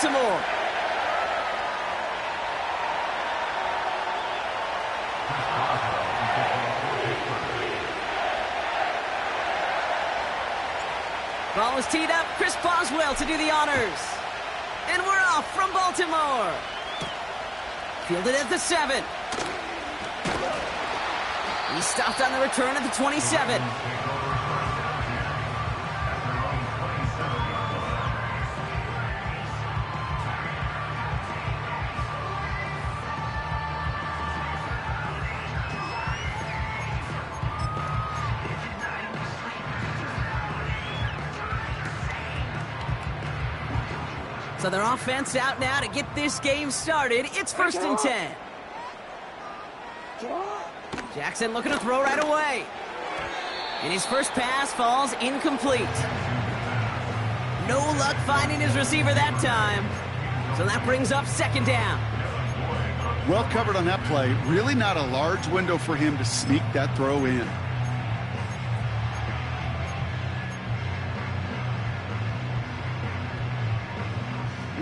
Baltimore. Ball is teed up. Chris Boswell to do the honors. And we're off from Baltimore. Fielded at the 7. He stopped on the return at the 27. So their offense out now to get this game started. It's 1st and 10. Jackson looking to throw right away. And his first pass falls incomplete. No luck finding his receiver that time. So that brings up 2nd down. Well covered on that play. Really not a large window for him to sneak that throw in.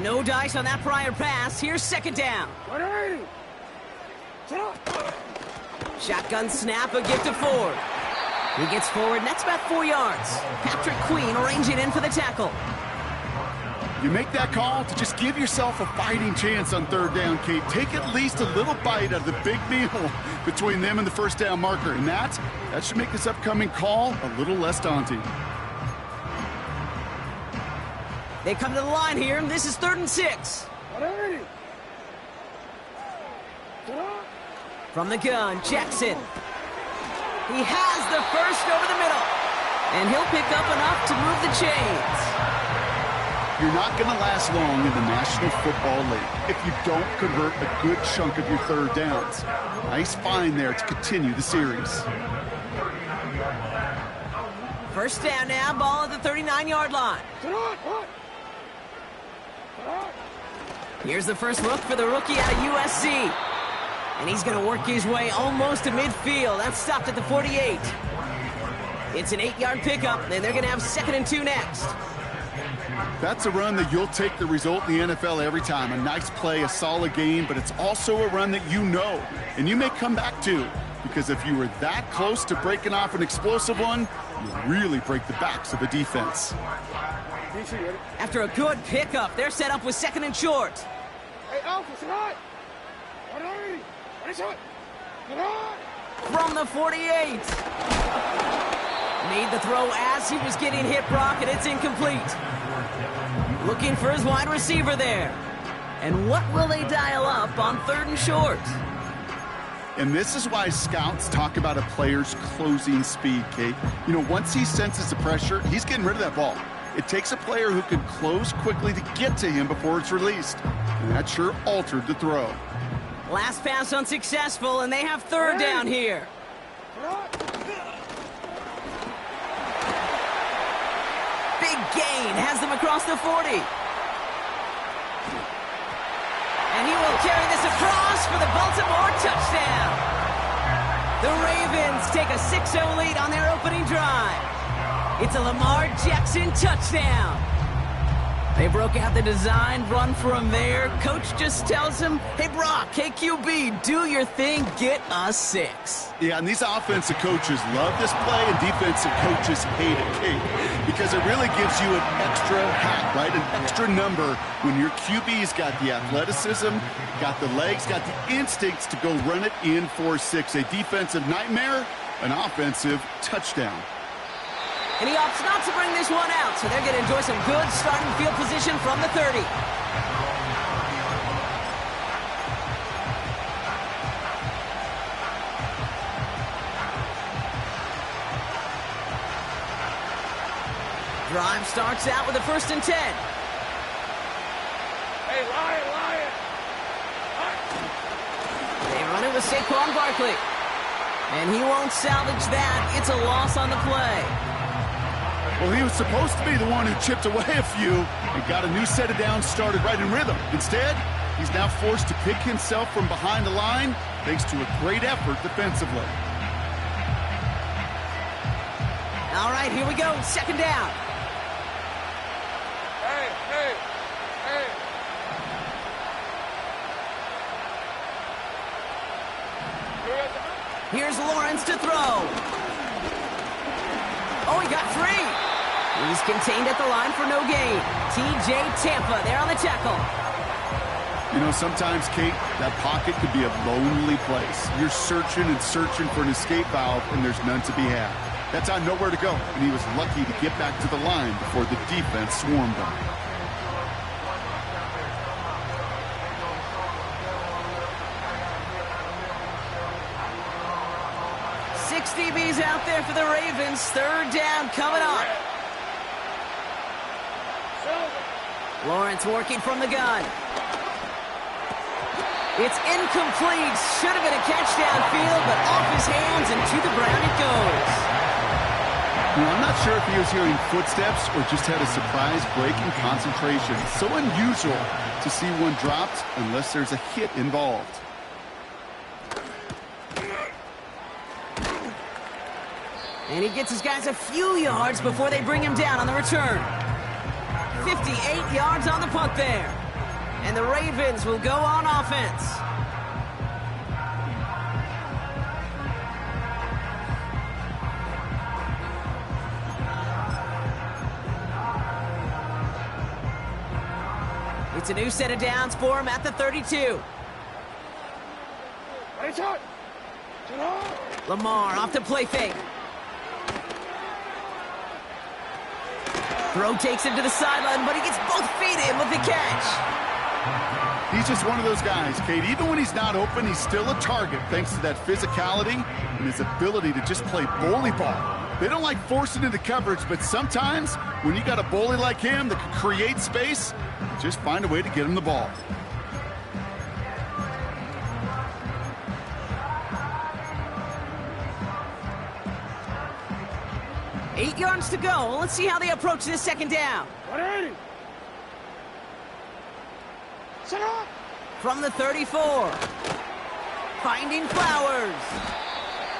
No dice on that prior pass. Here's 2nd down. Shotgun snap, a gift to Ford. He gets forward, and that's about 4 yards. Patrick Queen arranging in for the tackle. You make that call to just give yourself a fighting chance on 3rd down, Kate. Take at least a little bite out of the big meal between them and the 1st down marker. And that should make this upcoming call a little less daunting. They come to the line here, and this is 3rd and 6. From the gun, Jackson. He has the first over the middle. And he'll pick up enough to move the chains. You're not going to last long in the National Football League if you don't convert a good chunk of your 3rd downs. Nice find there to continue the series. 1st down now, ball at the 39-yard line. Here's the first look for the rookie out of USC. And he's going to work his way almost to midfield. That's stopped at the 48. It's an 8-yard pickup, and they're going to have 2nd and 2 next. That's a run that you'll take the result in the NFL every time. A nice play, a solid game, but it's also a run that you know, and you may come back to, because if you were that close to breaking off an explosive one, you really break the backs of the defense. After a good pickup, they're set up with 2nd and short. From the 48. Made the throw as he was getting hit, Brock, and it's incomplete. Looking for his wide receiver there. And what will they dial up on 3rd and short? And this is why scouts talk about a player's closing speed, Kate. You know, once he senses the pressure, he's getting rid of that ball. It takes a player who can close quickly to get to him before it's released. And that sure altered the throw. Last pass unsuccessful, and they have 3rd down here. Big gain has them across the 40. And he will carry this across for the Baltimore touchdown. The Ravens take a 6-0 lead on their opening drive. It's a Lamar Jackson touchdown. They broke out the design, run for him there. Coach just tells him, hey, Brock, hey, QB, do your thing, get a 6. Yeah, and these offensive coaches love this play, and defensive coaches hate it, Kate, because it really gives you an extra hat, right, an extra number when your QB's got the athleticism, got the legs, got the instincts to go run it in for 6. A defensive nightmare, an offensive touchdown. And he opts not to bring this one out, so they're going to enjoy some good starting field position from the 30. Drive starts out with a 1st and 10. Hey, Lion! They run it with Saquon Barkley. And he won't salvage that. It's a loss on the play. Well, he was supposed to be the one who chipped away a few and got a new set of downs started right in rhythm. Instead, he's now forced to pick himself from behind the line thanks to a great effort defensively. All right, here we go. 2nd down. Hey! Here's Lawrence to throw. Oh, he got 3. He's contained at the line for no gain. T.J. Tampa there on the tackle. You know, sometimes, Kate, that pocket could be a lonely place. You're searching and searching for an escape valve, and there's none to be had. That time, nowhere to go, and he was lucky to get back to the line before the defense swarmed him. 6 DBs out there for the Ravens. 3rd down coming up. Lawrence working from the gun. It's incomplete. Should have been a catch downfield, but off his hands and to the ground it goes. You know, I'm not sure if he was hearing footsteps or just had a surprise break in concentration. It's so unusual to see one dropped unless there's a hit involved. And he gets his guys a few yards before they bring him down on the return. 58 yards on the punt there. And the Ravens will go on offense. It's a new set of downs for him at the 32. Lamar off the play fake. Throw takes him to the sideline, but he gets both feet in with the catch. He's just one of those guys, Kate. Even when he's not open, he's still a target thanks to that physicality and his ability to just play bully ball. They don't like forcing into coverage, but sometimes when you got a bully like him that can create space, just find a way to get him the ball. Eight yards to go. Let's see how they approach this 2nd down. From the 34. Finding Flowers.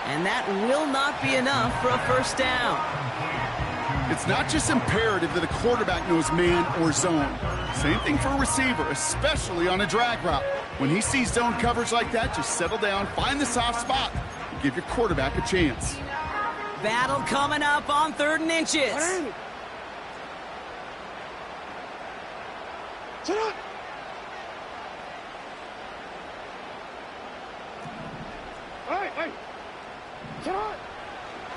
And that will not be enough for a 1st down. It's not just imperative that a quarterback knows man or zone. Same thing for a receiver, especially on a drag route. When he sees zone coverage like that, just settle down, find the soft spot, and give your quarterback a chance. Battle coming up on 3rd and inches.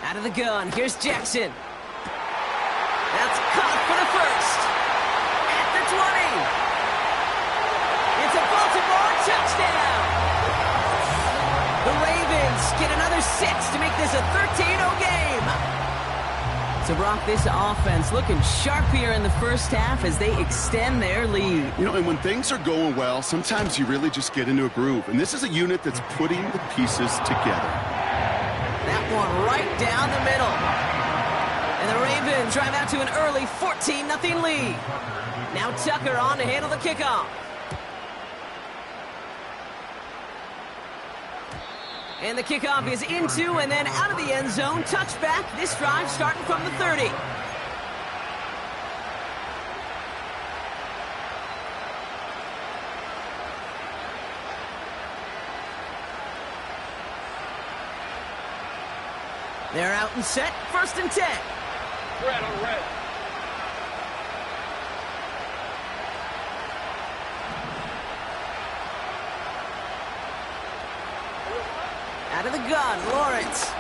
Out of the gun, here's Jackson. That's caught for the 1st. At the 20. It's a Baltimore touchdown. The Ravens get another 6 to make this a 13-0 game. So, Brock, this offense looking sharp here in the 1st half as they extend their lead. You know, and when things are going well, sometimes you really just get into a groove. And this is a unit that's putting the pieces together. That one right down the middle. And the Ravens drive out to an early 14-0 lead. Now Tucker on to handle the kickoff. And the kickoff is into and then out of the end zone. Touchback. This drive starting from the 30. They're out and set. 1st and 10. Red on red. Out of the gun, Lawrence.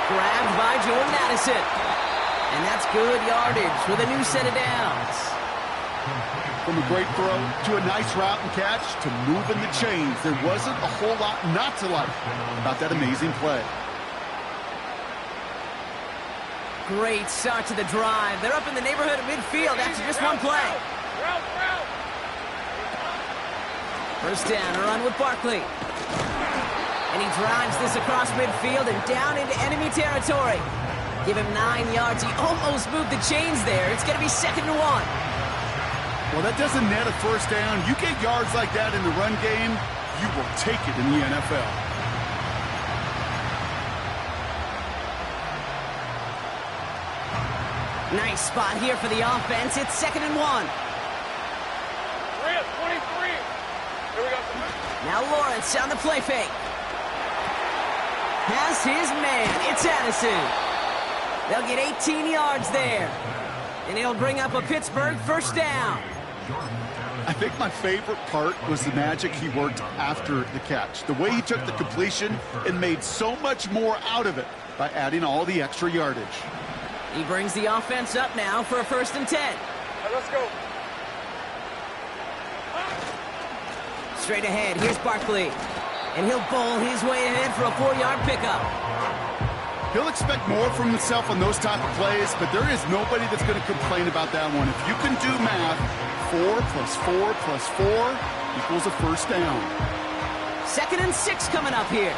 Grabbed by Jordan Addison. And that's good yardage with a new set of downs. From a great throw to a nice route and catch to moving the chains, there wasn't a whole lot not to like about that amazing play. Great start to the drive. They're up in the neighborhood of midfield after just one play. 1st down, a run with Barkley. And he drives this across midfield and down into enemy territory. Give him 9 yards. He almost moved the chains there. It's going to be 2nd and 1. Well, that doesn't net a 1st down. You get yards like that in the run game, you will take it in the NFL. Nice spot here for the offense. It's 2nd and 1. 23. Here we go. Now Lawrence on the play fake. has his man. It's Addison. They'll get 18 yards there. And it'll bring up a Pittsburgh first down. I think my favorite part was the magic he worked after the catch. The way he took the completion and made so much more out of it by adding all the extra yardage. He brings the offense up now for a 1st and 10. Let's go. Straight ahead, here's Barkley. And he'll bowl his way ahead for a 4-yard pickup. He'll expect more from himself on those type of plays, but there is nobody that's going to complain about that one. If you can do math, 4 plus 4 plus 4 equals a first down. 2nd and 6 coming up here.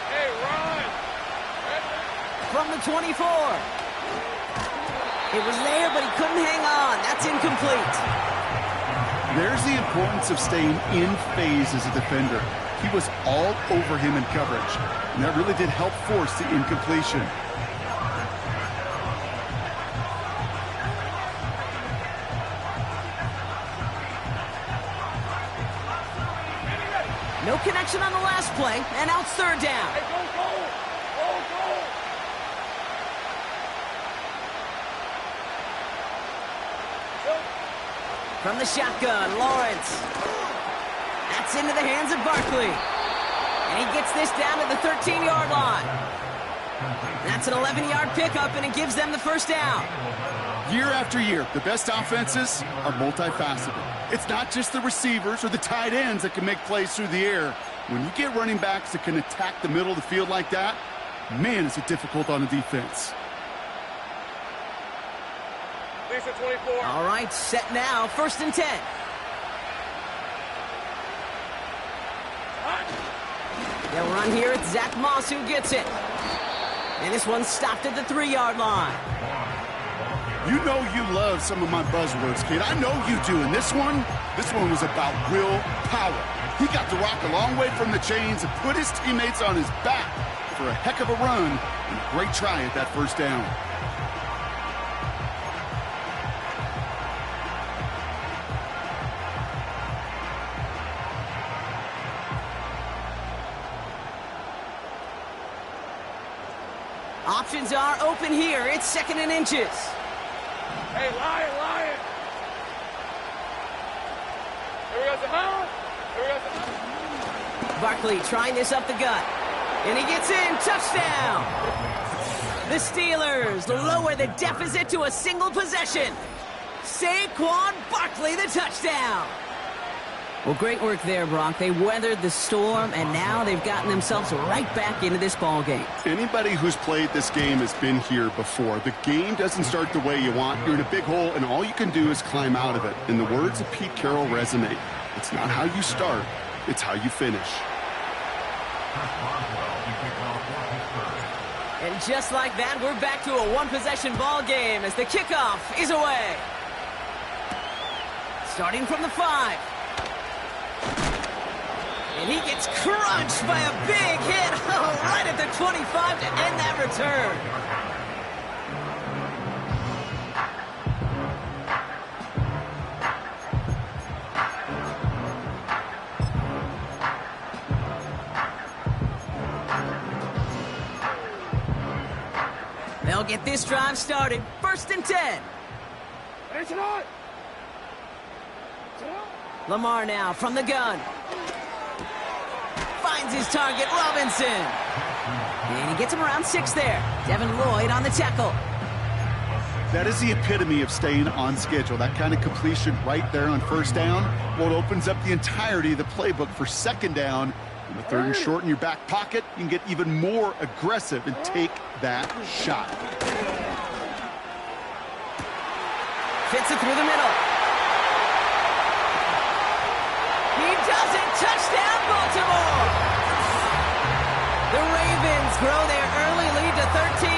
Hey, run. From the 24. It was there, but he couldn't hang on. That's incomplete. There's the importance of staying in phase as a defender. He was all over him in coverage, and that really did help force the incompletion. No connection on the last play, and now it's 3rd down. Hey, go, go. Go, go. From the shotgun, Lawrence. That's into the hands of Barkley. And he gets this down to the 13-yard line. That's an 11-yard pickup, and it gives them the first down. Year after year, the best offenses are multifaceted. It's not just the receivers or the tight ends that can make plays through the air. When you get running backs that can attack the middle of the field like that, man, is it difficult on the defense. Lisa 24. All right, set now, 1st and 10. They'll run here. It's Zach Moss who gets it. And this one's stopped at the 3-yard line. You know you love some of my buzzwords, kid. I know you do. And this one was about real power. He got the rock a long way from the chains and put his teammates on his back for a heck of a run and a great try at that first down. Options are open here. It's 2nd and inches. Hey, Lion, Lion. Here we go, Zaha. Here we go, Zaha. Barkley trying this up the gut. And he gets in. Touchdown. The Steelers lower the deficit to a single possession. Saquon Barkley, the touchdown. Well, great work there, Brock. They weathered the storm, and now they've gotten themselves right back into this ball game. Anybody who's played this game has been here before. The game doesn't start the way you want. You're in a big hole, and all you can do is climb out of it. In the words of Pete Carroll resonate, it's not how you start, it's how you finish. And just like that, we're back to a one-possession ball game as the kickoff is away. Starting from the 5. And he gets crunched by a big hit right at the 25 to end that return. They'll get this drive started. 1st and 10. Lamar now from the gun. Finds his target, Robinson. And he gets him around 6 there. Devin Lloyd on the tackle. That is the epitome of staying on schedule. That kind of completion right there on 1st down. Well, it opens up the entirety of the playbook for 2nd down. In the 3rd and short in your back pocket, you can get even more aggressive and take that shot. Fits it through the middle. He does it. Touchdown, Baltimore. The Ravens grow their early lead to 13.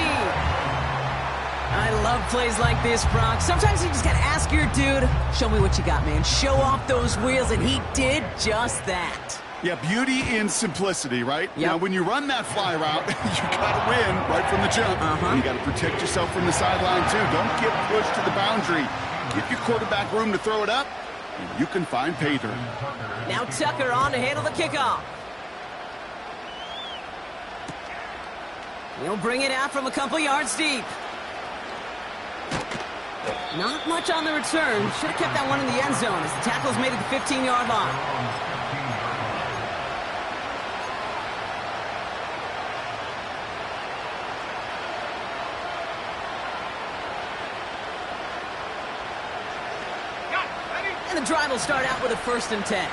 I love plays like this, Brock. Sometimes you just got to ask your dude, show me what you got, man. Show off those wheels, and he did just that. Yeah, beauty in simplicity, right? Yep. Now, when you run that fly route, you got to win right from the jump. And you got to protect yourself from the sideline, too. Don't get pushed to the boundary. Give your quarterback room to throw it up, and you can find pay dirt. Now Tucker on to handle the kickoff. He'll bring it out from a couple yards deep. Not much on the return. Should have kept that one in the end zone as the tackle's made at the 15-yard line. And the drive will start out with a 1st and 10.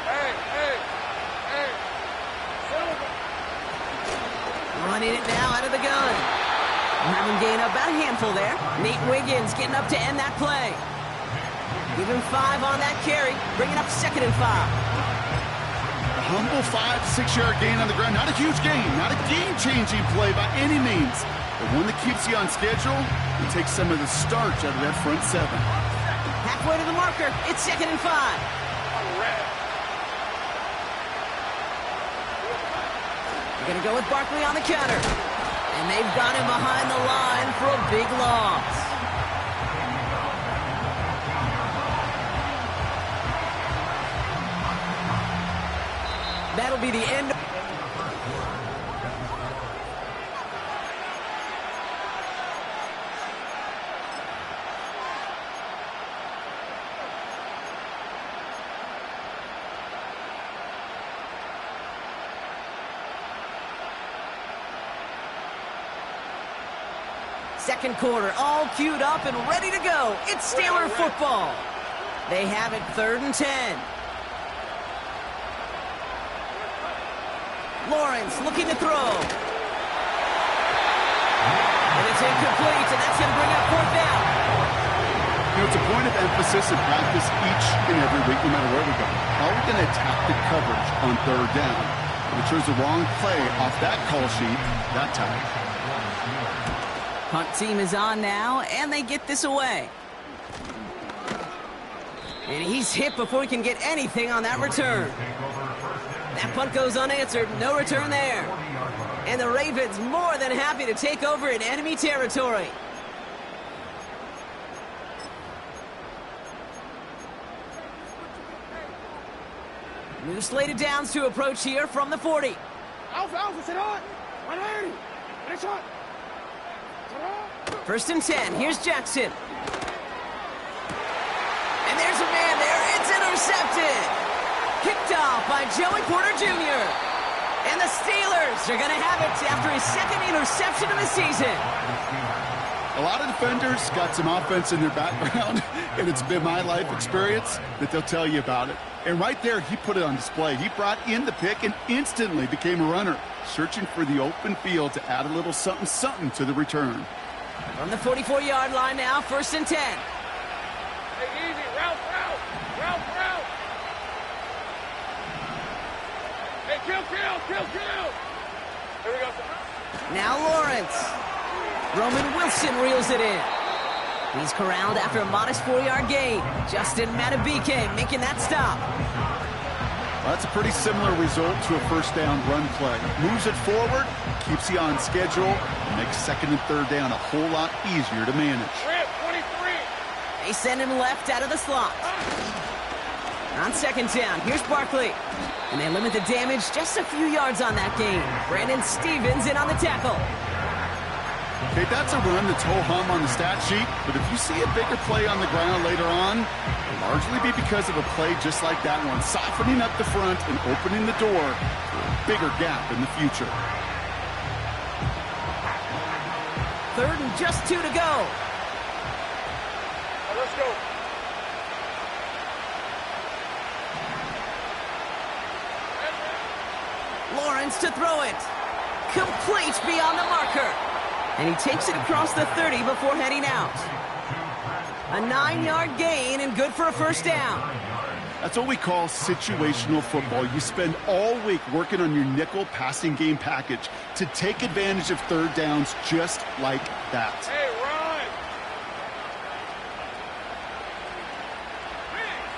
Hey. Running it now out of the gun. Having gained about a handful there. Nate Wiggins getting up to end that play. Give him 5 on that carry. Bringing up 2nd and 5. A humble 5 to 6 yard gain on the ground. Not a huge gain. Not a game-changing play by any means. But one that keeps you on schedule and takes some of the starch out of that front 7. Halfway to the marker. It's 2nd and 5. They're going to go with Barkley on the counter. And they've got him behind the line for a big loss. That'll be the end. Second quarter, all queued up and ready to go. It's Steeler football. They have it 3rd and 10. Lawrence looking to throw. And it's incomplete, and that's going to bring up 4th down. You know, it's a point of emphasis in practice each and every week, no matter where we go. How are we going to attack the coverage on 3rd down? We chose the wrong play off that call sheet that time. Punt team is on now, and they get this away. And he's hit before he can get anything on that return. That punt goes unanswered. No return there. And the Ravens more than happy to take over in enemy territory. New slated downs to approach here from the 40. Alpha, sit on. 180. Finish on. 1st and 10. Here's Jackson. And there's a man there. It's intercepted. Kicked off by Joey Porter Jr. And the Steelers are going to have it after his 2nd interception of the season. A lot of defenders got some offense in their background, and it's been my life experience that they'll tell you about it. And right there, he put it on display. He brought in the pick and instantly became a runner, searching for the open field to add a little something to the return. From the 44-yard line now, 1st and 10. Hey, easy. Route. Hey, kill. Here we go. Now Lawrence. Roman Wilson reels it in. He's corralled after a modest 4-yard gain. Justin Matabike making that stop. Well, that's a pretty similar result to a 1st down run play. Moves it forward, keeps you on schedule, and makes 2nd and 3rd down a whole lot easier to manage. 23. They send him left out of the slot. On 2nd down, here's Barkley. And they limit the damage just a few yards on that gain. Brandon Stevens in on the tackle. Okay, that's a run that's ho-hum on the stat sheet, but if you see a bigger play on the ground later on, it'll largely be because of a play just like that one, softening up the front and opening the door for a bigger gap in the future. 3rd and just 2 to go. Let's go. Lawrence to throw it. Complete beyond the marker. And he takes it across the 30 before heading out. A 9-yard gain and good for a 1st down. That's what we call situational football. You spend all week working on your nickel passing game package to take advantage of 3rd downs just like that. Hey,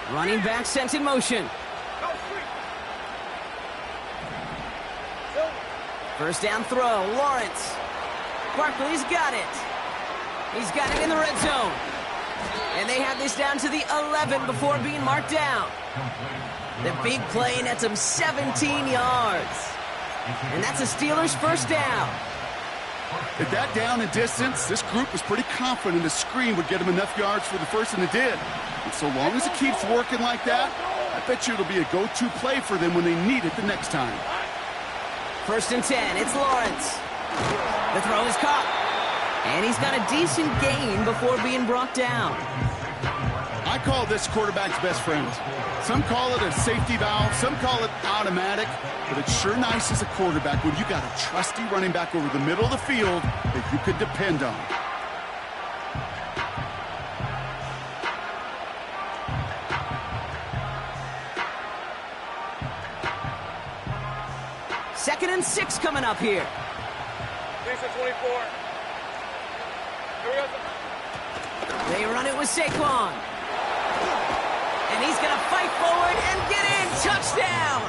run. Running back sent in motion. Go, sweet. 1st down throw, Lawrence. Barkley's got it. He's got it in the red zone. And they have this down to the 11 before being marked down. The big play nets him 17 yards. And that's a Steelers 1st down. At that down and distance, this group was pretty confident a screen would get them enough yards for the first, and it did. And so long as it keeps working like that, I bet you it'll be a go-to play for them when they need it the next time. 1st and 10, it's Lawrence. The throw is caught. And he's got a decent gain before being brought down. I call this quarterback's best friend. Some call it a safety valve, some call it automatic, but it's sure nice as a quarterback when you got a trusty running back over the middle of the field that you could depend on. Second and 6 coming up here. 24. They run it with Saquon. And he's going to fight forward and get in. Touchdown!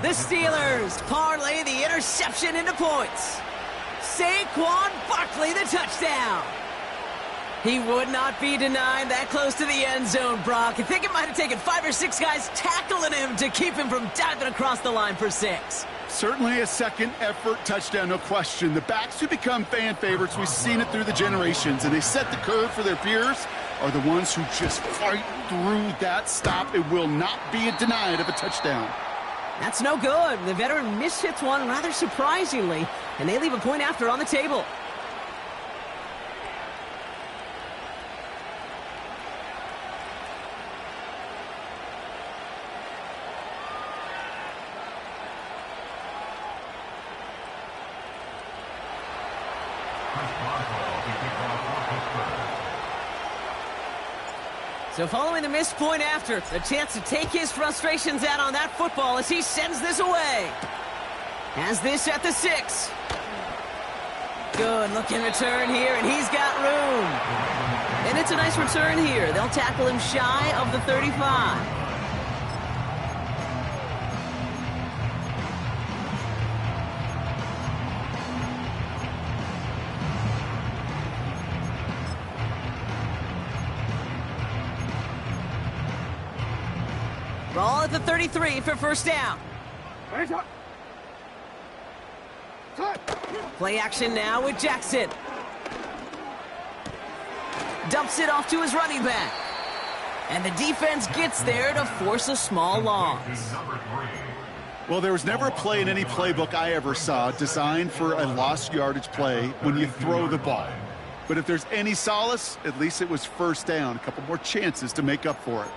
The Steelers parlay the interception into points. Saquon Barkley, the touchdown. He would not be denied that close to the end zone, Brock. I think it might have taken 5 or 6 guys tackling him to keep him from diving across the line for 6. Certainly a second effort touchdown, no question. The backs who become fan favorites, we've seen it through the generations, and they set the curve for their peers, are the ones who just fight through that stop. It will not be denied of a touchdown. That's no good. The veteran mishits one rather surprisingly, and they leave a point after on the table. So following the missed point after, a chance to take his frustrations out on that football as he sends this away. Has this at the 6. Good looking return here, and he's got room. And it's a nice return here. They'll tackle him shy of the 35. Ball at the 33 for first down. Play action now with Jackson. Dumps it off to his running back. And the defense gets there to force a small loss. Well, there was never a play in any playbook I ever saw designed for a lost yardage play when you throw the ball. But if there's any solace, at least it was first down. A couple more chances to make up for it.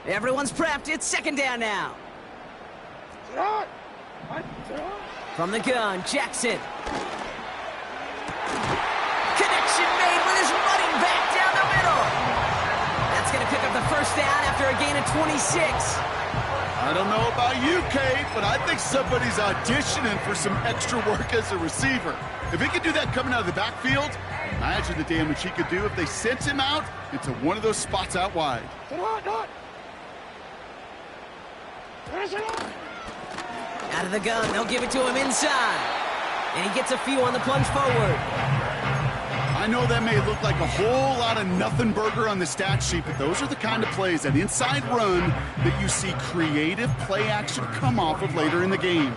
Everyone's prepped. It's second down now. From the gun, Jackson. Connection made with his running back down the middle. That's going to pick up the first down after a gain of 26. I don't know about you, Kate, but I think somebody's auditioning for some extra work as a receiver. If he could do that coming out of the backfield, imagine the damage he could do if they sent him out into one of those spots out wide. Out of the gun, they'll give it to him inside. And he gets a few on the plunge forward. I know that may look like a whole lot of nothing burger on the stat sheet, but those are the kind of plays, that inside run, that you see creative play action come off of later in the game.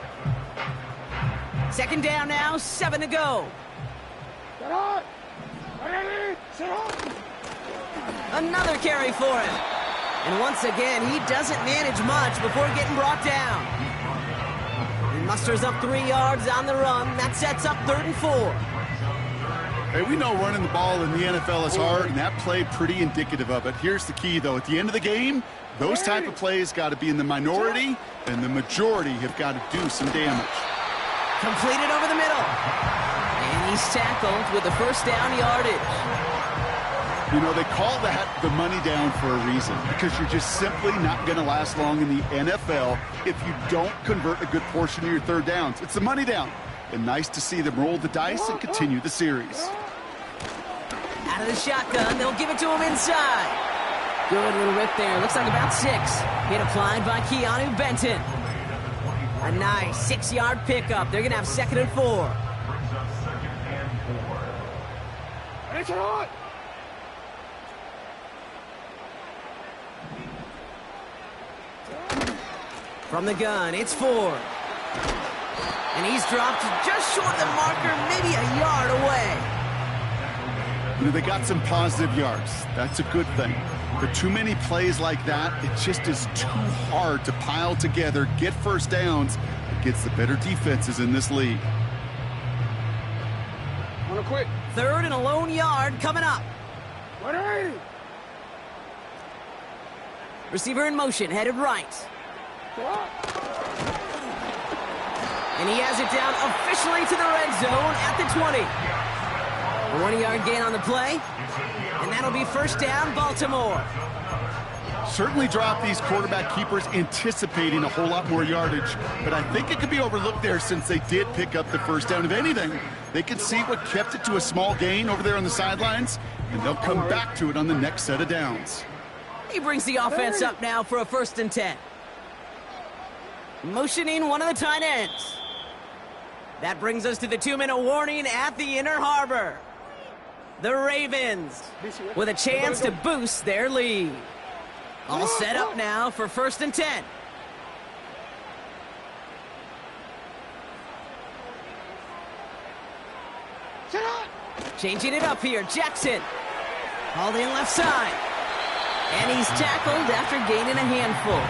Second down now, 7 to go. Another carry for him. And once again, he doesn't manage much before getting brought down. He musters up 3 yards on the run. That sets up 3rd and 4. Hey, we know running the ball in the NFL is hard, and that play pretty indicative of it. Here's the key, though. At the end of the game, those type of plays got to be in the minority, and the majority have got to do some damage. Completed over the middle. And he's tackled with the first down yardage. You know, they call that the money down for a reason, because you're just simply not going to last long in the NFL if you don't convert a good portion of your third downs. It's the money down. And nice to see them roll the dice and continue the series. Out of the shotgun, they'll give it to him inside. Good little rip there. Looks like about 6. Hit applied by Keanu Benton. A nice 6-yard pickup. They're going to have 2nd and 4. From the gun, it's Ford. And he's dropped just short of the marker, maybe a yard away. You know, they got some positive yards. That's a good thing. But too many plays like that, it just is too hard to pile together, get first downs against the better defenses in this league. Wanna quit? Third and a lone yard coming up. 180. Receiver in motion, headed right. And he has it down officially to the red zone at the 20. A 1-yard gain on the play. And that'll be first down, Baltimore. Certainly drop these quarterback keepers anticipating a whole lot more yardage, but I think it could be overlooked there since they did pick up the first down. If anything, they could see what kept it to a small gain over there on the sidelines, and they'll come back to it on the next set of downs. He brings the offense up now for a 1st and 10. Motioning one of the tight ends. That brings us to the 2-minute warning at the Inner Harbor. The Ravens with a chance to boost their lead. All set up now for 1st and 10. Changing it up here, Jackson. Hauled in left side. And he's tackled after gaining a handful.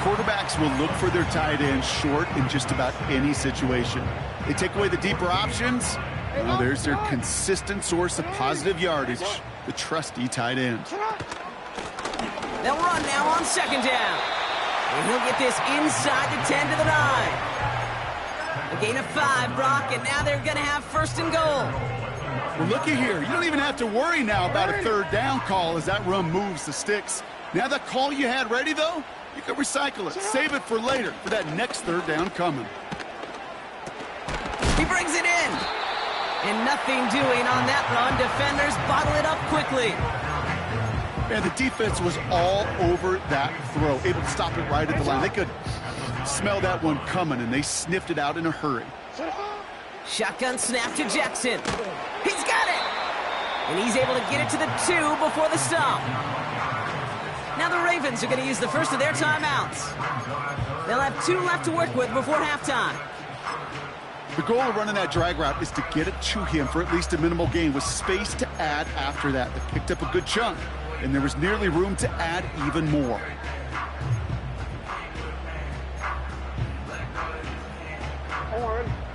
Quarterbacks will look for their tight end short in just about any situation. They take away the deeper options. Well, there's their consistent source of positive yardage, the trusty tight end. They'll run now on 2nd down. And he'll get this inside the 10 to the 9. A gain of 5, Brock, and now they're going to have 1st and goal. Well, looky here. You don't even have to worry now about a 3rd down call as that run moves the sticks. Now that call you had ready, though, you can recycle it. Save it for later for that next 3rd down coming. He brings it in. And nothing doing on that run. Defenders bottle it up quickly. And the defense was all over that throw, able to stop it right at the line. They could smell that one coming, and they sniffed it out in a hurry. Shotgun snap to Jackson. He's got it. And he's able to get it to the 2 before the stop. Now the Ravens are going to use the first of their timeouts. They'll have 2 left to work with before halftime. The goal of running that drag route is to get it to him for at least a minimal gain with space to add after that. They picked up a good chunk, and there was nearly room to add even more.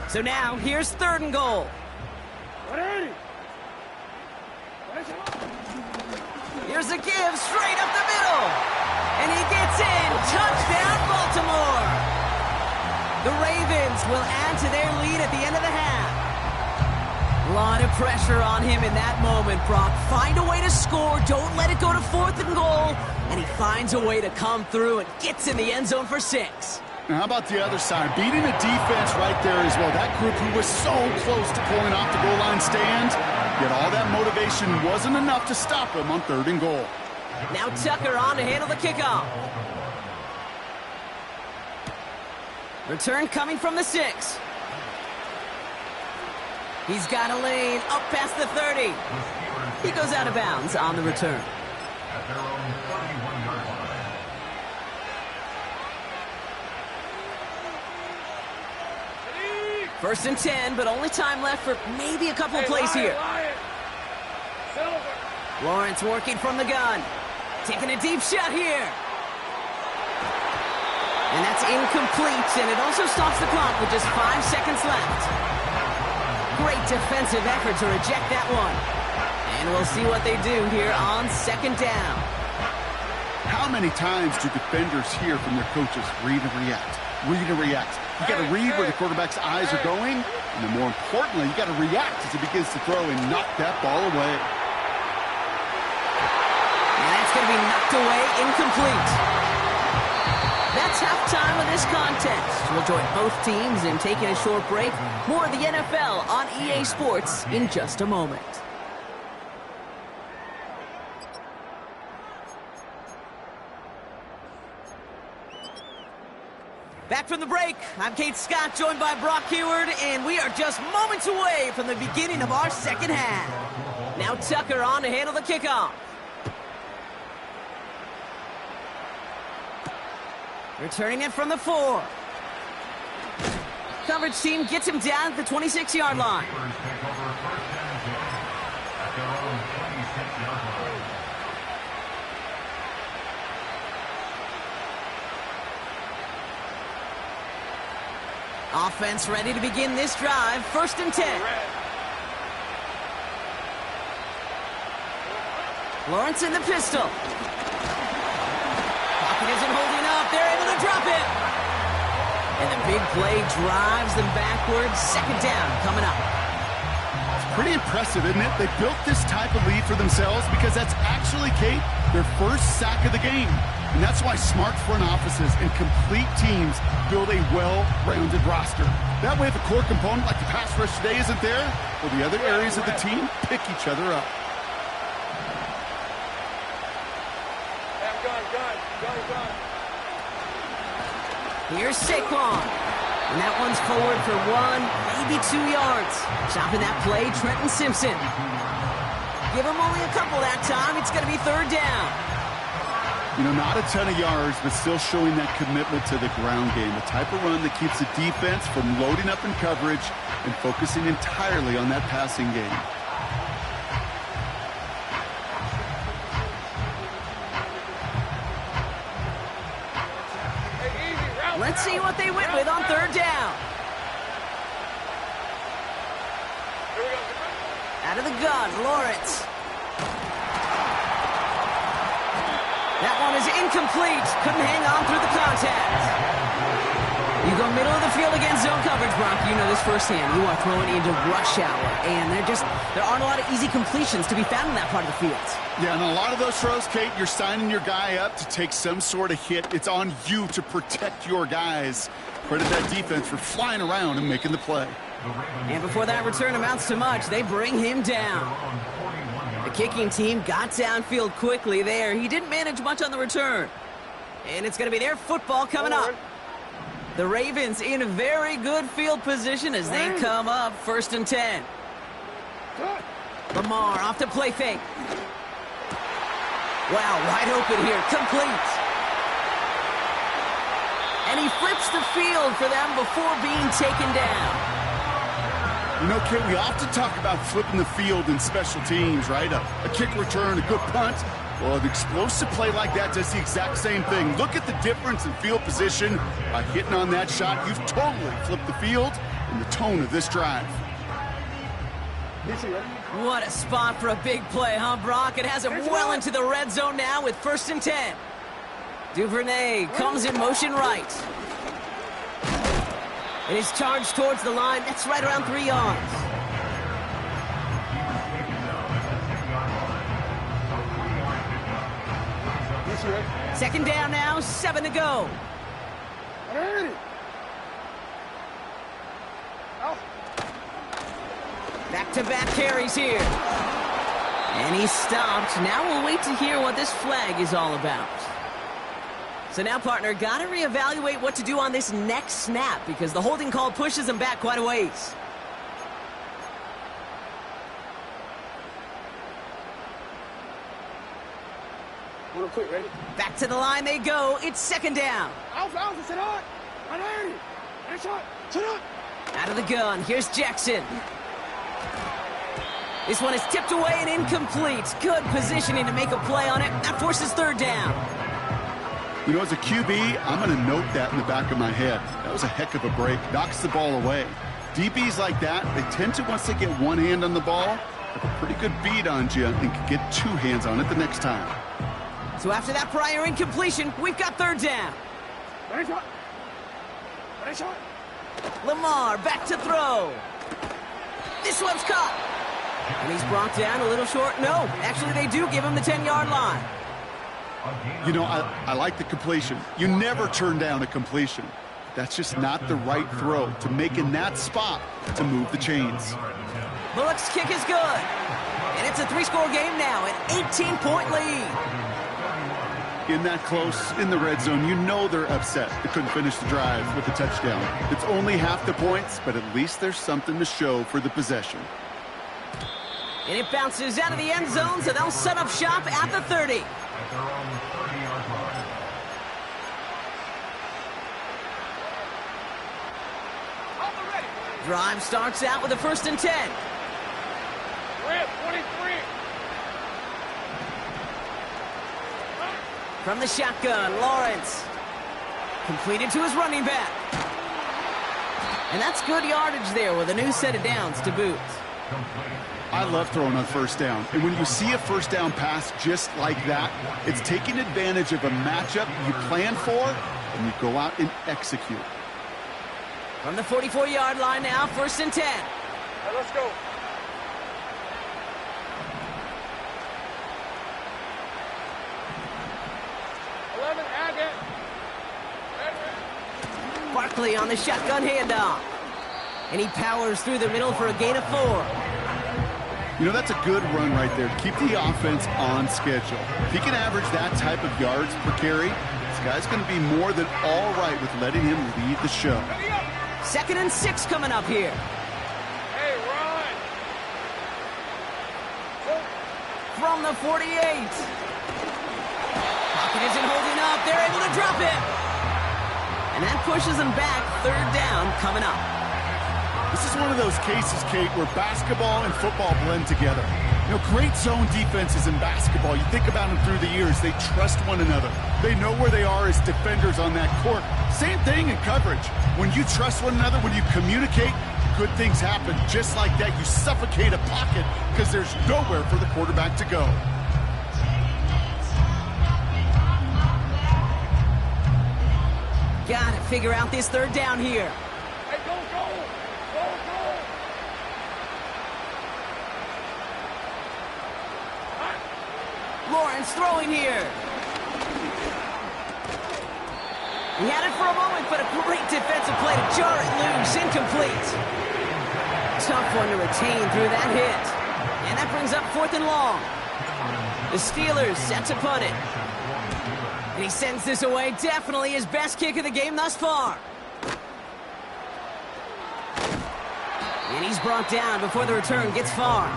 So now, here's 3rd and goal. 180. Here's a give straight up the middle. And he gets in. Touchdown, Baltimore. The Ravens will add to their lead at the end of the half. A lot of pressure on him in that moment, Brock. Find a way to score. Don't let it go to 4th and goal. And he finds a way to come through and gets in the end zone for 6. Now, how about the other side? Beating the defense right there as well. That group who was so close to pulling off the goal line stand, yet all that motivation wasn't enough to stop him on 3rd and goal. Now Tucker on to handle the kickoff. Return coming from the 6. He's got a lane up past the 30. He goes out of bounds on the return. First and 10, but only time left for maybe a couple of plays here. Lawrence working from the gun. Taking a deep shot here. And that's incomplete, and it also stops the clock with just 5 seconds left. Great defensive effort to reject that one. And we'll see what they do here on 2nd down. How many times do defenders hear from their coaches, read and react, read and react? You got to read where the quarterback's eyes are going, and then more importantly, you got to react as he begins to throw and knock that ball away. And that's going to be knocked away, incomplete. That's halftime of this contest. We'll join both teams in taking a short break. More of the NFL on EA Sports in just a moment. Back from the break, I'm Kate Scott, joined by Brock Huard, and we are just moments away from the beginning of our second half. Now Tucker on to handle the kickoff. Returning it from the 4. Coverage team gets him down at the 26-yard line. Offense ready to begin this drive. 1st and 10. Lawrence in the pistol. Pocket isn't holding up. They're able to drop it. And the big play drives them backwards. 2nd down coming up. It's pretty impressive, isn't it? They built this type of lead for themselves because that's actually, Kate, their first sack of the game. And that's why smart front offices and complete teams build a well-rounded roster. That way, if a core component like the pass rush today isn't there, well, the other areas of the team pick each other up. Gun. Here's Saquon. And that one's forward for 1, maybe 2 yards. Chopping that play, Trenton Simpson. Give him only a couple that time. It's going to be 3rd down. You know, not a ton of yards, but still showing that commitment to the ground game. The type of run that keeps the defense from loading up in coverage and focusing entirely on that passing game. Let's see what they went with on 3rd down. Out of the gun, Lawrence. That one is incomplete. Couldn't hang on through the contact. You go middle of the field against zone coverage, Brock. You know this firsthand. You are throwing into rush hour, and there aren't a lot of easy completions to be found in that part of the field. Yeah, and a lot of those throws, Kate, you're signing your guy up to take some sort of hit. It's on you to protect your guys. Credit that defense for flying around and making the play. And before that return amounts to much, they bring him down. The kicking team got downfield quickly there. He didn't manage much on the return. And it's going to be their football coming up. The Ravens in a very good field position as they come up 1st and 10. Lamar off the play fake. Wow, wide open here, complete. And he flips the field for them before being taken down. You know, Kate, we often talk about flipping the field in special teams, right? A kick return, a good punt. Well, an explosive play like that does the exact same thing. Look at the difference in field position. By hitting on that shot, you've totally flipped the field and the tone of this drive. What a spot for a big play, huh, Brock? It has him well into the red zone now with 1st and 10. Duvernay comes in motion right. And he's charged towards the line. That's right around 3 yards. Second down now, 7 to go. Back-to-back carries here. And he's stopped. Now we'll wait to hear what this flag is all about. So now, partner, got to reevaluate what to do on this next snap because the holding call pushes him back quite a ways. Quick, ready? Back to the line they go. It's 2nd down. Out of the gun. Here's Jackson. This one is tipped away and incomplete. Good positioning to make a play on it. That forces 3rd down. You know, as a QB, I'm going to note that in the back of my head. That was a heck of a break. Knocks the ball away. DBs like that, they tend to, once they get one hand on the ball, have a pretty good beat on you and can get 2 hands on it the next time. So after that prior incompletion, we've got 3rd down. Lamar back to throw. This one's caught. And he's brought down a little short. No, actually they do give him the 10-yard line. You know, I like the completion. You never turn down a completion. That's just not the right throw to make in that spot to move the chains. Bullock's kick is good. And it's a 3-score game now, an 18-point lead. In that close, in the red zone, you know they're upset. They couldn't finish the drive with a touchdown. It's only half the points, but at least there's something to show for the possession. And it bounces out of the end zone, so they'll set up shop at the 30. At their own 30-yard line. Drive starts out with a 1st and 10. Rip, 23. From the shotgun, Lawrence. Completed to his running back. And that's good yardage there with a new set of downs to boot. I love throwing on 1st down. And when you see a 1st down pass just like that, it's taking advantage of a matchup you plan for, and you go out and execute. From the 44-yard line now, 1st and 10. All right, let's go. Barkley on the shotgun handoff. And he powers through the middle for a gain of 4. You know, that's a good run right there. Keep the offense on schedule. If he can average that type of yards per carry, this guy's going to be more than all right with letting him lead the show. 2nd and 6 coming up here. Hey, run! From the 48. Pocket isn't holding up. They're able to drop it. And that pushes them back. 3rd down coming up. This is one of those cases, Kate, where basketball and football blend together. You know, great zone defenses in basketball. You think about them through the years. They trust one another. They know where they are as defenders on that court. Same thing in coverage. When you trust one another, when you communicate, good things happen. Just like that, you suffocate a pocket because there's nowhere for the quarterback to go. Gotta figure out this 3rd down here. Hey, go, go! Go, go! Lawrence throwing here. He had it for a moment, but a great defensive play to jar it loose. Incomplete. Tough one to retain through that hit. And that brings up 4th and long. The Steelers set to punt it. And he sends this away. Definitely his best kick of the game thus far. And he's brought down before the return gets far.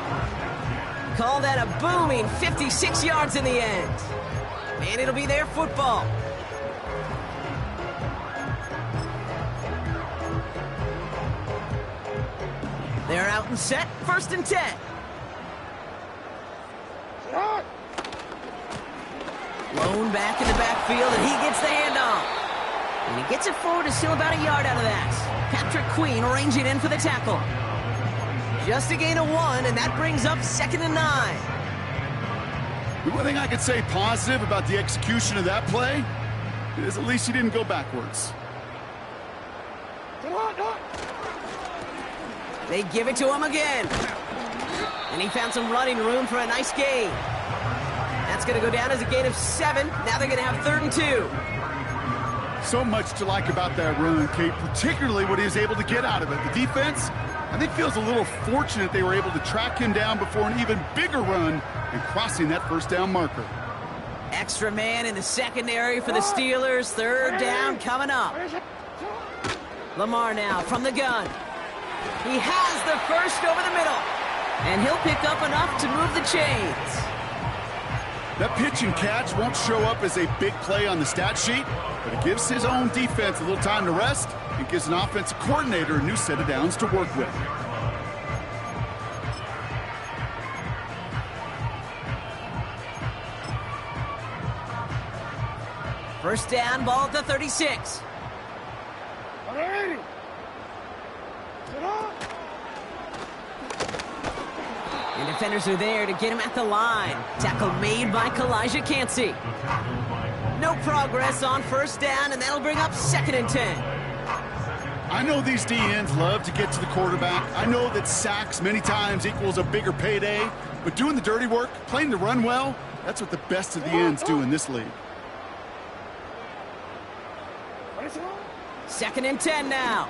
Call that a booming 56 yards in the end. And it'll be their football. They're out and set. 1st and 10. Lone back in the backfield, and he gets the handoff. And he gets it forward to still about a yard out of that. Patrick Queen arranging in for the tackle. Just a gain of 1, and that brings up 2nd and 9. The one thing I could say positive about the execution of that play is at least he didn't go backwards. They give it to him again. And he found some running room for a nice gain. That's going to go down as a gain of 7. Now they're going to have 3rd and 2. So much to like about that run, Kate, particularly what he was able to get out of it. The defense, I think, feels a little fortunate they were able to track him down before an even bigger run and crossing that 1st down marker. Extra man in the secondary for the Steelers. 3rd down coming up. Lamar now from the gun. He has the 1st over the middle. And he'll pick up enough to move the chains. That pitch and catch won't show up as a big play on the stat sheet, but it gives his own defense a little time to rest and gives an offensive coordinator a new set of downs to work with. First down, ball at the 36. And defenders are there to get him at the line. Tackle made by Kalijah Cansey. No progress on 1st down, and that'll bring up 2nd and 10. I know these DNs love to get to the quarterback. I know that sacks many times equals a bigger payday, but doing the dirty work, playing the run well, that's what the best of the ends do in this league. 2nd and 10 now.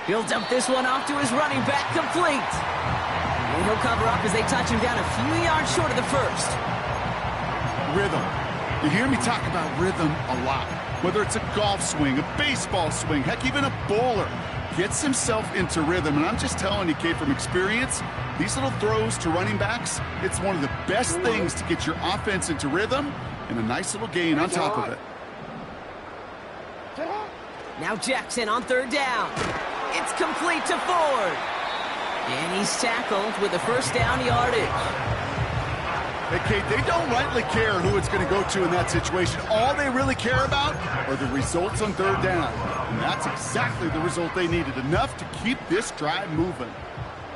He'll dump this one off to his running back, complete. And he'll cover up as they touch him down a few yards short of the 1st. Rhythm. You hear me talk about rhythm a lot. Whether it's a golf swing, a baseball swing, heck, even a bowler gets himself into rhythm. And I'm just telling you, Kate, from experience, These little throws to running backs, it's one of the best things to get your offense into rhythm and a nice little gain on top of it. Now Jackson on third down. It's complete to Ford. And he's tackled with a first down yardage. Hey, Kate, they don't rightly care who it's going to go to in that situation. All they really care about are the results on third down. And that's exactly the result they needed. Enough to keep this drive moving.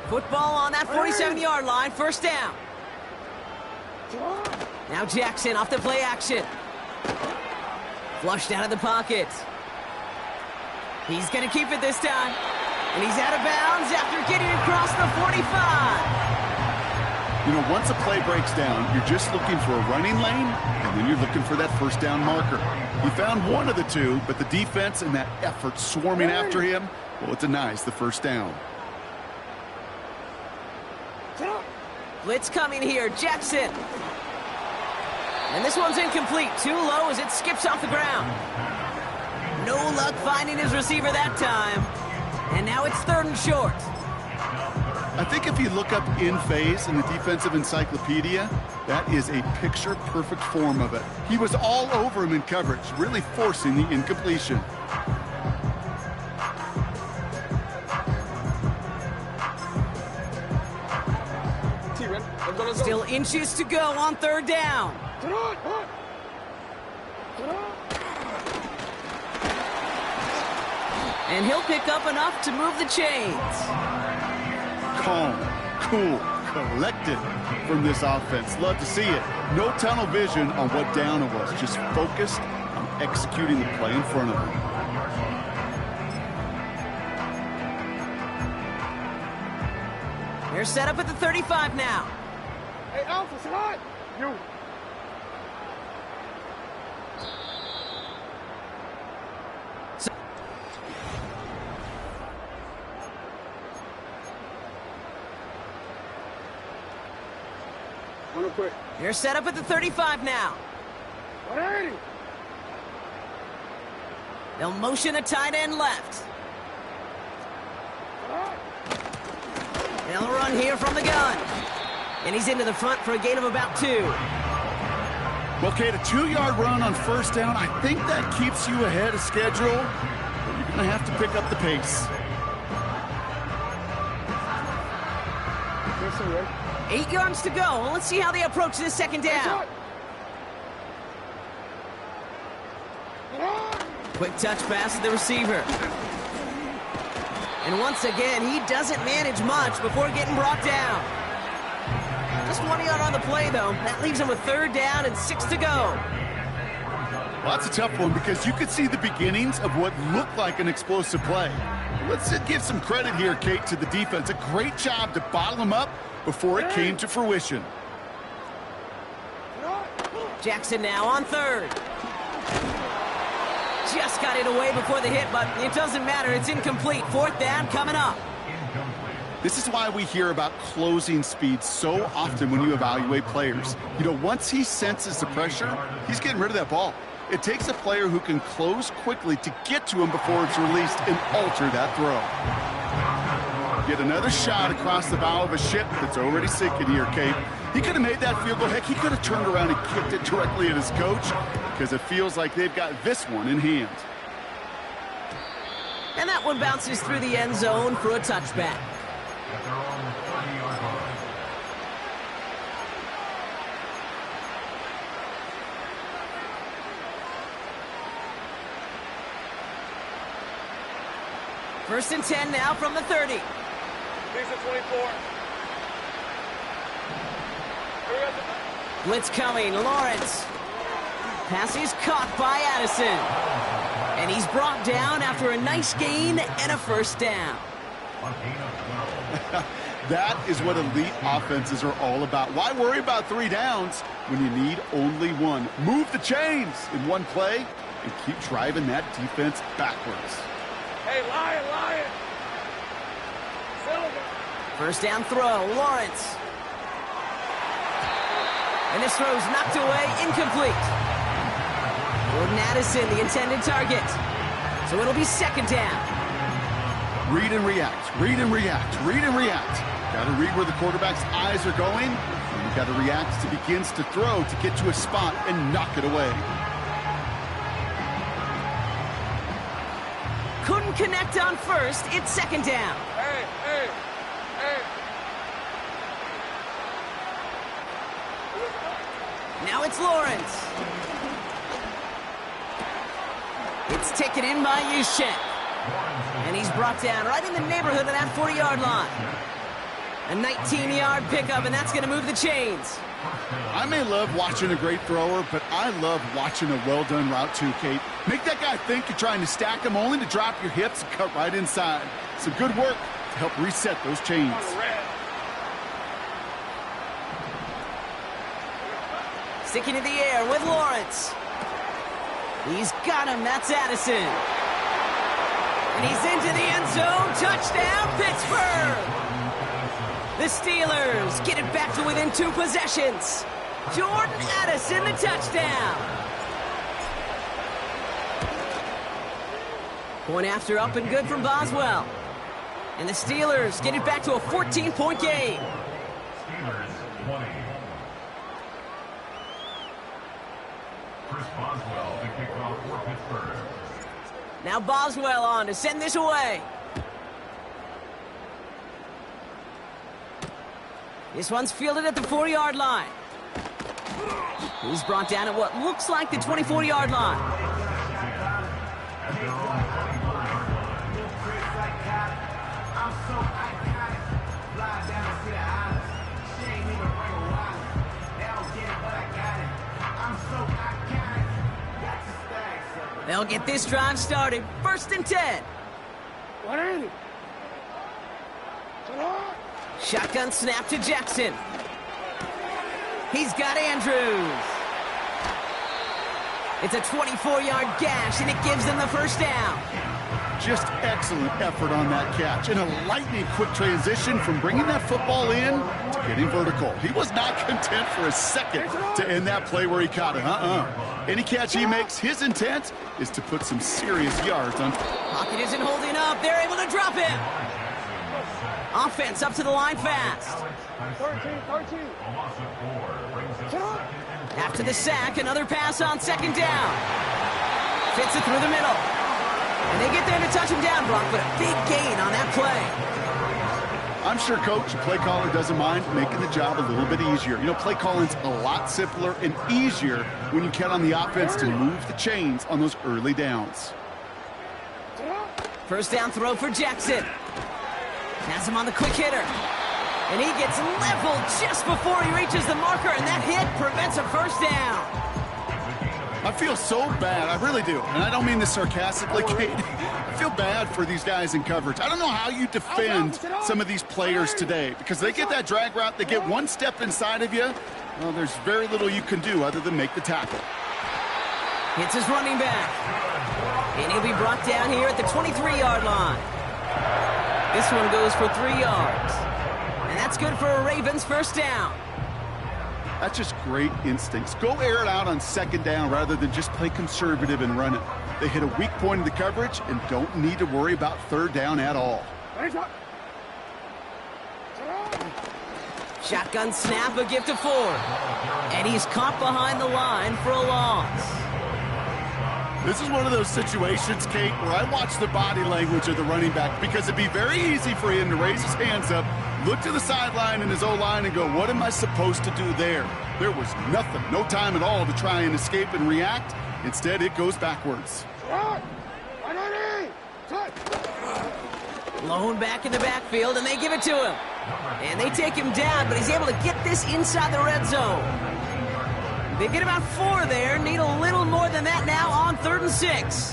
Football on that 47-yard line, first down. Now Jackson off the play action. Flushed out of the pocket. He's going to keep it this time. And he's out of bounds after getting across the 45. You know, once a play breaks down, you're just looking for a running lane, and then you're looking for that first down marker. He found one of the two, but the defense and that effort swarming after him, well, it denies the first down. Blitz coming here, Jackson. And this one's incomplete. Too low as it skips off the ground. No luck finding his receiver that time. And now it's third and short. I think if you look up in phase in the defensive encyclopedia, that is a picture-perfect form of it. He was all over him in coverage, really forcing the incompletion. Still inches to go on third down. And he'll pick up enough to move the chains. Calm, cool, collected from this offense. Love to see it. No tunnel vision on what down it was. Just focused on executing the play in front of him. They're set up at the 35 now. Hey, Alpha, it's hot. You. Real quick. They're set up at the 35 now. 180. They'll motion a tight end left. They'll run here from the gun. And he's into the front for a gain of about 2. Well, Kate, a 2-yard run on first down, I think that keeps you ahead of schedule. But you're going to have to pick up the pace. 8 yards to go. Well, let's see how they approach this second down. Quick touch pass to the receiver. And once again, he doesn't manage much before getting brought down. Just 1 yard on the play, though. That leaves him with third down and 6 to go. Well, that's a tough one because you could see the beginnings of what looked like an explosive play. Let's give some credit here, Kate, to the defense. A great job to bottle him up before it came to fruition. Jackson now on third. Just got it away before the hit, but it doesn't matter. It's incomplete. Fourth down coming up. This is why we hear about closing speed so often when you evaluate players. You know, once he senses the pressure, he's getting rid of that ball. It takes a player who can close quickly to get to him before it's released and alter that throw. Get another shot across the bow of a ship that's already sinking here, Kate. He could have made that field goal. Heck, he could have turned around and kicked it directly at his coach because it feels like they've got this one in hand. And that one bounces through the end zone for a touchback. At their own 30-yard line. First and 10 now from the 30. These are 24. Blitz coming, Lawrence. Pass is caught by Addison. And he's brought down after a nice gain and a first down. That is what elite offenses are all about. Why worry about 3 downs when you need only 1? Move the chains in one play and keep driving that defense backwards. Hey, Lion! Silver. First down throw, Lawrence. And this throw's knocked away, incomplete. Jordan Addison, the intended target. So it'll be second down. Read and react, read and react, read and react. Got to read where the quarterback's eyes are going, and you got to react as he begins to throw to get to a spot and knock it away. Couldn't connect on first. It's second down. Hey, hey, hey. Now it's Lawrence. It's taken in by Yushek. And he's brought down right in the neighborhood of that 40-yard line. A 19-yard pickup, and that's going to move the chains. I may love watching a great thrower, but I love watching a well-done route too, Kate. Make that guy think you're trying to stack him only to drop your hips and cut right inside. Some good work to help reset those chains. Sticking in the air with Lawrence. He's got him. That's Addison. And he's into the end zone. Touchdown, Pittsburgh! The Steelers get it back to within 2 possessions. Jordan Addison, the touchdown. Point after up and good from Boswell. And the Steelers get it back to a 14-point game. Steelers 20. Chris Boswell to kick off for Pittsburgh. Now Boswell on to send this away. This one's fielded at the 4-yard line. He's brought down at what looks like the 24-yard line. They'll get this drive started. 1st and 10. 180. Shotgun snap to Jackson. He's got Andrews. It's a 24-yard gash, and it gives them the first down. Just excellent effort on that catch. And a lightning-quick transition from bringing that football in to getting vertical. He was not content for a second to end that play where he caught it. Any catch he makes, his intent is to put some serious yards on. Pocket isn't holding up. They're able to drop it. Offense up to the line fast. 13. After the sack, another pass on 2nd down. Fits it through the middle. And they get there to touch him down, Brock, but a big gain on that play. I'm sure Coach, the play caller, doesn't mind making the job a little bit easier. You know, play calling's a lot simpler and easier when you count on the offense to move the chains on those early downs. First down throw for Jackson. Has him on the quick hitter. And he gets leveled just before he reaches the marker, and that hit prevents a first down. I feel so bad, I really do. And I don't mean this sarcastically, Kate. I feel bad for these guys in coverage. I don't know how you defend some of these players today, because they get that drag route, they get one step inside of you. Well, there's very little you can do other than make the tackle. Hits his running back. And he'll be brought down here at the 23-yard line. This one goes for 3 yards. And that's good for a Ravens first down. That's just great instincts. Go air it out on 2nd down rather than just play conservative and run it. They hit a weak point in the coverage and don't need to worry about 3rd down at all. Shotgun snap, a gift to Ford. And he's caught behind the line for a loss. This is one of those situations, Kate, where I watch the body language of the running back, because it'd be very easy for him to raise his hands up, look to the sideline in his O-line and go, what am I supposed to do there? There was nothing, no time at all to try and escape and react. Instead, it goes backwards. Lone back in the backfield, and they give it to him. And they take him down, but he's able to get this inside the red zone. They get about 4 there, need a little more than that now on 3rd and 6.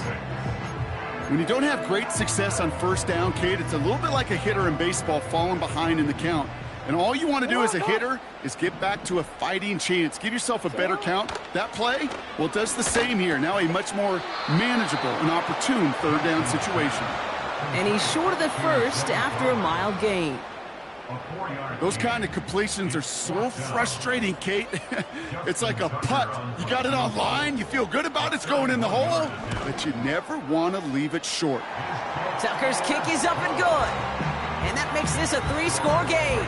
When you don't have great success on 1st down, Kate, it's a little bit like a hitter in baseball falling behind in the count. And all you want to do as a hitter is get back to a fighting chance. Give yourself a better count. That play, well, it does the same here. Now a much more manageable and opportune 3rd down situation. And he's short of the first after a mild gain. Those kind of completions are so frustrating, Kate. It's like a putt. You got it on line, you feel good about it's going in the hole, but you never want to leave it short. Tucker's kick is up and good. And that makes this a 3-score game.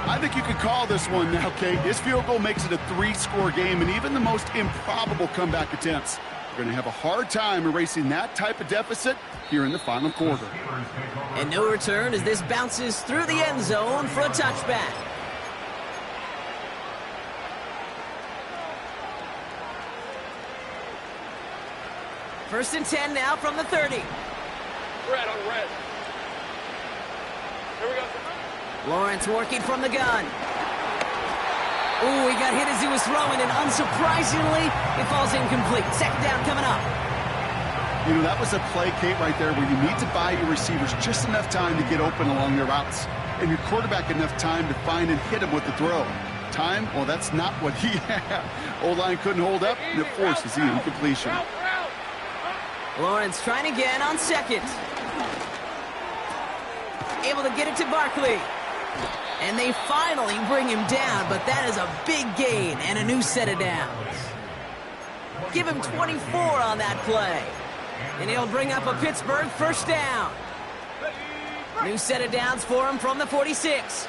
I think you could call this one now, Kate. This field goal makes it a 3-score game, and even the most improbable comeback attempts are going to have a hard time erasing that type of deficit here in the final quarter. And no return as this bounces through the end zone for a touchback. First and 10 now from the 30. Red on red. Here we go. Lawrence working from the gun. Ooh, he got hit as he was throwing, and unsurprisingly, it falls incomplete. Second down coming up. You know, that was a play, Kate, right there where you need to buy your receivers just enough time to get open along their routes, and your quarterback enough time to find and hit him with the throw. Time? Well, that's not what he had. O-line couldn't hold up, and it forces the incompletion. Lawrence trying again on second. Able to get it to Barkley. And they finally bring him down, but that is a big gain and a new set of downs. Give him 24 on that play. And he'll bring up a Pittsburgh first down. New set of downs for him from the 46.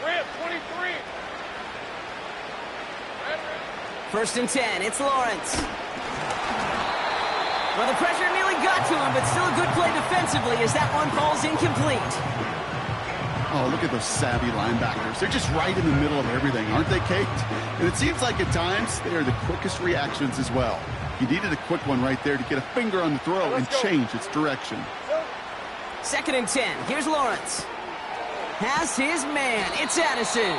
Red 23. First and 10, it's Lawrence. Well, the pressure nearly got to him, but still a good play defensively as that one falls incomplete. Oh, look at those savvy linebackers. They're just right in the middle of everything, aren't they, Kate? And it seems like at times they are the quickest reactions as well. He needed a quick one right there to get a finger on the throw and change its direction. Second and 10. Here's Lawrence. Has his man. It's Addison.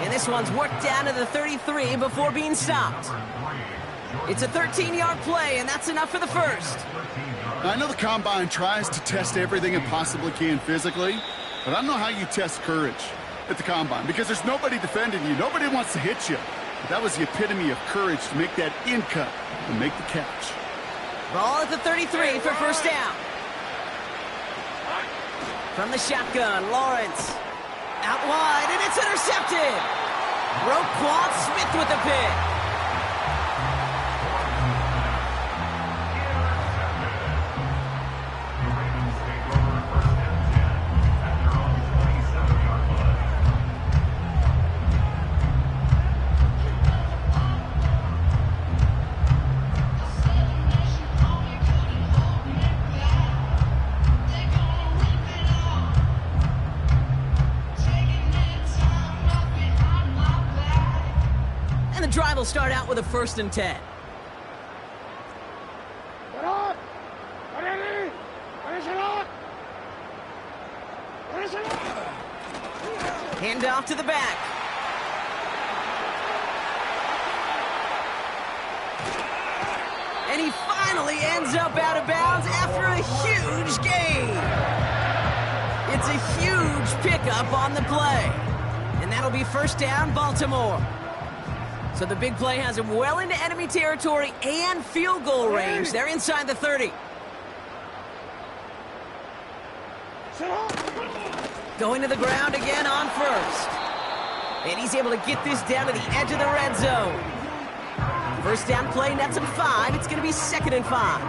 And this one's worked down to the 33 before being stopped. It's a 13-yard play, and that's enough for the first. I know the Combine tries to test everything it possibly can physically, but I don't know how you test courage at the Combine because there's nobody defending you. Nobody wants to hit you. But that was the epitome of courage to make that in cut and make the catch. Ball at the 33 for first down. From the shotgun, Lawrence. Out wide, and it's intercepted. Roquan Smith with the pick. Drive will start out with a first and 10. Hand off to the back. And he finally ends up out of bounds after a huge gain. It's a huge pickup on the play. And that'll be first down, Baltimore. So the big play has him well into enemy territory and field goal range. They're inside the 30. Going to the ground again on first. And he's able to get this down to the edge of the red zone. First down play nets him 5. It's going to be second and 5.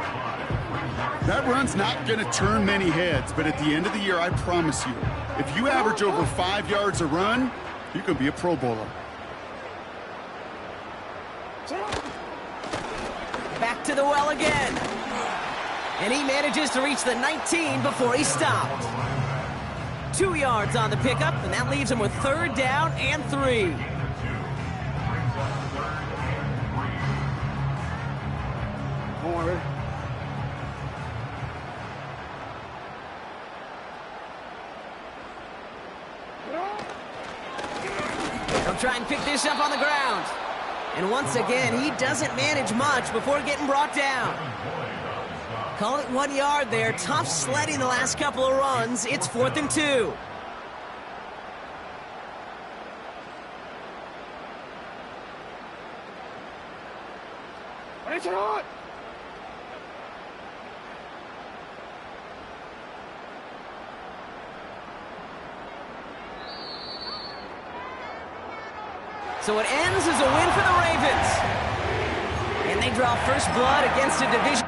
That run's not going to turn many heads, but at the end of the year, I promise you, if you average over 5 yards a run, you can be a Pro Bowler. Back to the well again. And he manages to reach the 19 before he stopped. 2 yards on the pickup, and that leaves him with third down and 3. More. He'll try and pick this up on the ground. And once again, he doesn't manage much before getting brought down. Call it 1 yard there. Tough sledding the last couple of runs. It's 4th and 2. So it ends as a win for the Ravens. And they draw first blood against a division.